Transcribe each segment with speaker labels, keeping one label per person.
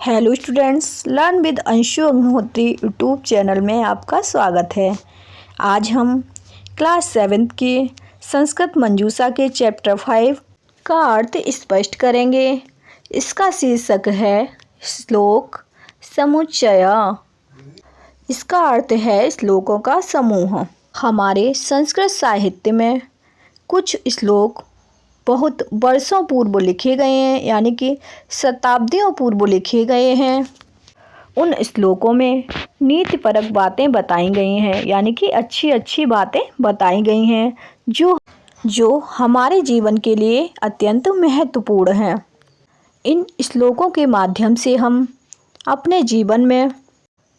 Speaker 1: Hello students, learn with Anshu Agnihotri YouTube channel में आपका स्वागत है। आज हम क्लास 7 की संस्कृत मंजूषा के चैप्टर 5 का अर्थ स्पष्ट करेंगे। इसका शीर्षक है श्लोक समुच्चय। इसका अर्थ है श्लोकों का समूह। हमारे संस्कृत साहित्य में कुछ श्लोक बहुत वर्षों पूर्व लिखे गए हैं, यानी कि शताब्दियों पूर्व लिखे गए हैं। उन श्लोकों में नीतिपरक बातें बताई गई हैं, यानी कि अच्छी अच्छी बातें बताई गई हैं जो हमारे जीवन के लिए अत्यंत महत्वपूर्ण हैं। इन श्लोकों के माध्यम से हम अपने जीवन में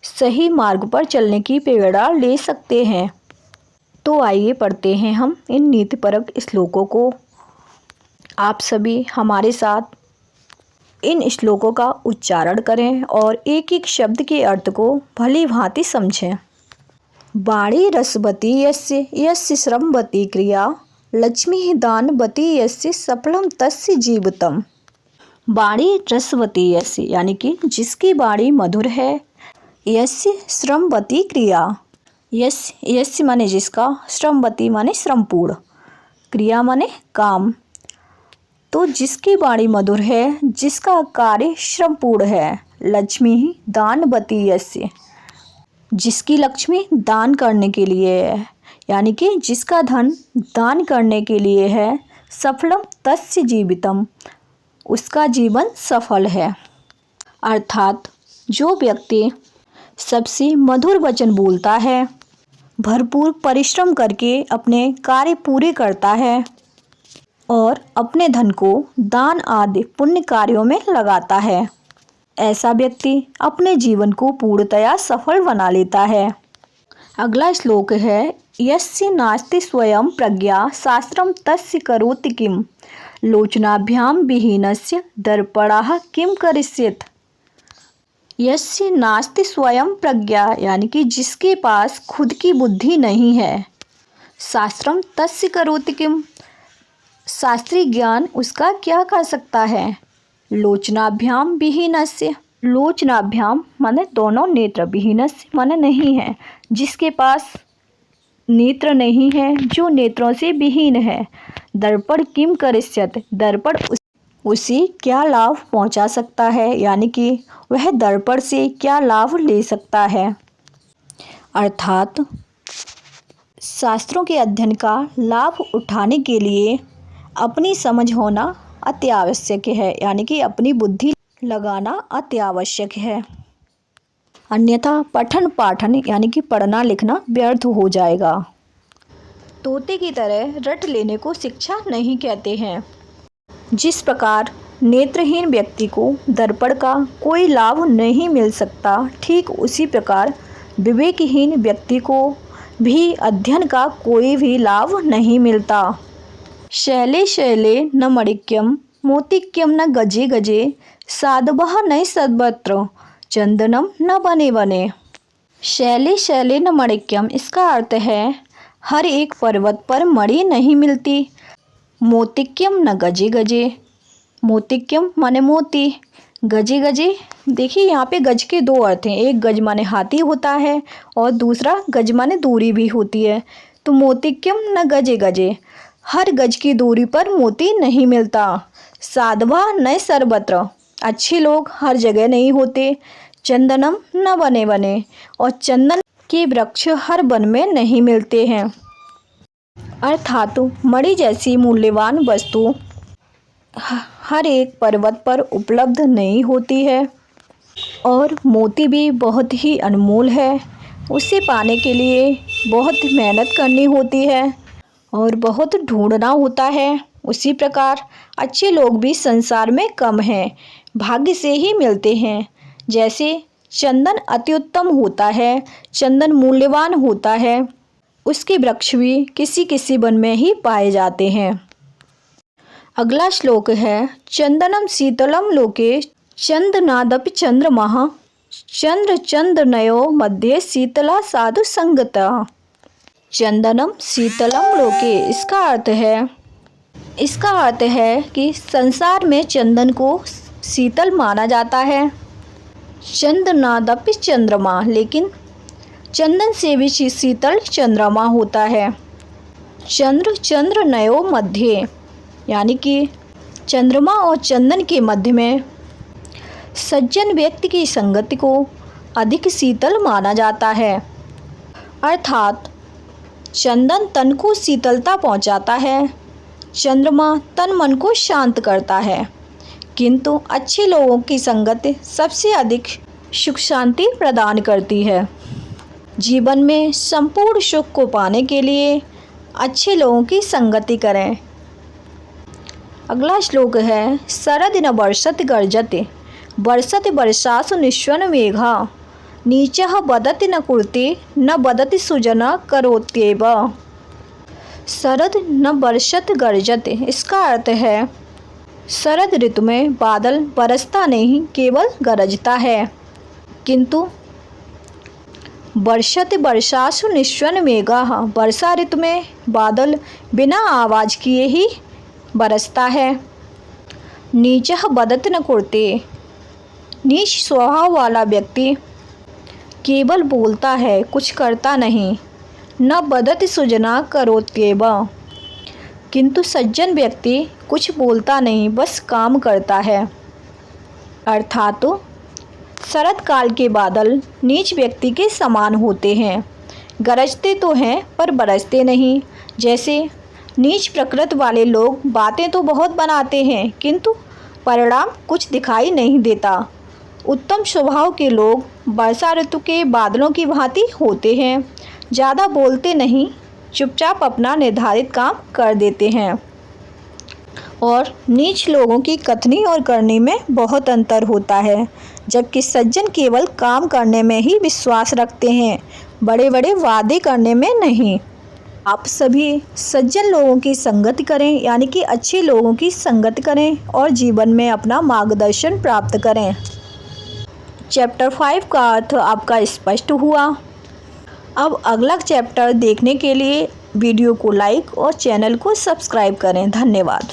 Speaker 1: सही मार्ग पर चलने की प्रेरणा ले सकते हैं। तो आइए पढ़ते हैं हम इन नीतिपरक श्लोकों को। आप सभी हमारे साथ इन श्लोकों का उच्चारण करें और एक एक शब्द के अर्थ को भली भांति समझें। वाणी रसवती यस्य यस्य श्रमवती क्रिया, लक्ष्मी दानवती यस्य सफलम तस्य जीवितम। वाणी रसवती यस्य यानी कि जिसकी वाणी मधुर है, यस्य श्रमवती क्रिया, यस्य माने जिसका, श्रमवती माने श्रमपूर्ण, क्रिया माने काम। तो जिसकी वाणी मधुर है, जिसका कार्य श्रमपूर्ण है, लक्ष्मी दानवती यस्य, जिसकी लक्ष्मी दान करने के लिए है, यानी कि जिसका धन दान करने के लिए है, सफलम तस्य जीवितम, उसका जीवन सफल है। अर्थात जो व्यक्ति सबसे मधुर वचन बोलता है, भरपूर परिश्रम करके अपने कार्य पूरे करता है और अपने धन को दान आदि पुण्य कार्यों में लगाता है, ऐसा व्यक्ति अपने जीवन को पूर्णतया सफल बना लेता है। अगला श्लोक है यस्य नास्ति स्वयं प्रज्ञा शास्त्रम तस्य करोति किम, लोचनाभ्याम विहीनस्य दर्पणः किम करिष्येत्। यस्य नास्ति स्वयं प्रज्ञा यानी कि जिसके पास खुद की बुद्धि नहीं है, शास्त्रम तस्य करोति किम, शास्त्रीय ज्ञान उसका क्या कर सकता है, लोचनाभ्याम विहीनस्य, लोचनाभ्याम माने दोनों नेत्र, विहीनस्य माने नहीं है, जिसके पास नेत्र नहीं है, जो नेत्रों से विहीन है, दर्पण किम करिष्यत्, दर्पण उसे क्या लाभ पहुंचा सकता है, यानी कि वह दर्पण से क्या लाभ ले सकता है। अर्थात शास्त्रों के अध्ययन का लाभ उठाने के लिए अपनी समझ होना अति आवश्यक है, यानी कि अपनी बुद्धि लगाना अति आवश्यक है। अन्यथा पठन पाठन यानी कि पढ़ना लिखना व्यर्थ हो जाएगा। तोते की तरह रट लेने को शिक्षा नहीं कहते हैं। जिस प्रकार नेत्रहीन व्यक्ति को दर्पण का कोई लाभ नहीं मिल सकता, ठीक उसी प्रकार विवेकहीन व्यक्ति को भी अध्ययन का कोई भी लाभ नहीं मिलता। शैले शैले न मणिक्यम मोतिक्यम न गजे गजे, साधवः न सर्वत्र चंदनम न बने बने। शैले शैले न मणिक्यम, इसका अर्थ है हर एक पर्वत पर मणि नहीं मिलती। मोतिक्यम न गजे गजे, मोतिक्यम माने मोती, गजे गजे, देखिए यहाँ पे गज के दो अर्थ हैं, एक गज माने हाथी होता है और दूसरा गज माने दूरी भी होती है। तो मोतिक्यम न गजे गजे, हर गज की दूरी पर मोती नहीं मिलता। साधवा न सर्वत्र, अच्छे लोग हर जगह नहीं होते। चंदनम न बने बने, और चंदन के वृक्ष हर वन में नहीं मिलते हैं। अर्थात मणि जैसी मूल्यवान वस्तु हर एक पर्वत पर उपलब्ध नहीं होती है और मोती भी बहुत ही अनमोल है। उसे पाने के लिए बहुत मेहनत करनी होती है और बहुत ढूंढना होता है। उसी प्रकार अच्छे लोग भी संसार में कम हैं, भाग्य से ही मिलते हैं। जैसे चंदन अति उत्तम होता है, चंदन मूल्यवान होता है, उसके वृक्ष भी किसी किसी वन में ही पाए जाते हैं। अगला श्लोक है चंदनम शीतलम लोके चंदनादपि चंद्रमः, चंद्र चंद्रनयो मध्ये शीतला साधु संगता। चंदनम शीतलम लोके, इसका अर्थ है कि संसार में चंदन को शीतल माना जाता है। चंदनादपि चंद्रमा, लेकिन चंदन से भी शीतल चंद्रमा होता है। चंद्र नयो मध्य, यानी कि चंद्रमा और चंदन के मध्य में सज्जन व्यक्ति की संगति को अधिक शीतल माना जाता है। अर्थात चंदन तन को शीतलता पहुंचाता है, चंद्रमा तन मन को शांत करता है। किंतु अच्छे लोगों की संगति सबसे अधिक सुख शांति प्रदान करती है। जीवन में संपूर्ण सुख को पाने के लिए अच्छे लोगों की संगति करें। अगला श्लोक है शरद न वर्षति गर्जति वर्षति वर्षासु निश्वन मेघा नीचः वदति न कुरुते न वदति सुजना करोत्येव। शरद न वर्षति गर्जति, इसका अर्थ है शरद ऋतु में बादल बरसता नहीं, केवल गरजता है। किंतु वर्षति वर्षासु निश्वन मेघा, वर्षा ऋतु में बादल बिना आवाज़ किए ही बरसता है। नीचः वदति न कुरुते, नीच स्वभाव वाला व्यक्ति केवल बोलता है, कुछ करता नहीं। न वदति सुजना करोत्येव, किंतु सज्जन व्यक्ति कुछ बोलता नहीं, बस काम करता है। अर्थात शरद काल के बादल नीच व्यक्ति के समान होते हैं, गरजते तो हैं पर बरसते नहीं। जैसे नीच प्रकृति वाले लोग बातें तो बहुत बनाते हैं, किंतु परिणाम कुछ दिखाई नहीं देता। उत्तम स्वभाव के लोग वर्षा ऋतु के बादलों की भांति होते हैं, ज़्यादा बोलते नहीं, चुपचाप अपना निर्धारित काम कर देते हैं। और नीच लोगों की कथनी और करनी में बहुत अंतर होता है, जबकि सज्जन केवल काम करने में ही विश्वास रखते हैं, बड़े बड़े वादे करने में नहीं। आप सभी सज्जन लोगों की संगति करें, यानी कि अच्छे लोगों की संगति करें और जीवन में अपना मार्गदर्शन प्राप्त करें। चैप्टर 5 का अर्थ आपका स्पष्ट हुआ। अब अगला चैप्टर देखने के लिए वीडियो को लाइक और चैनल को सब्सक्राइब करें। धन्यवाद।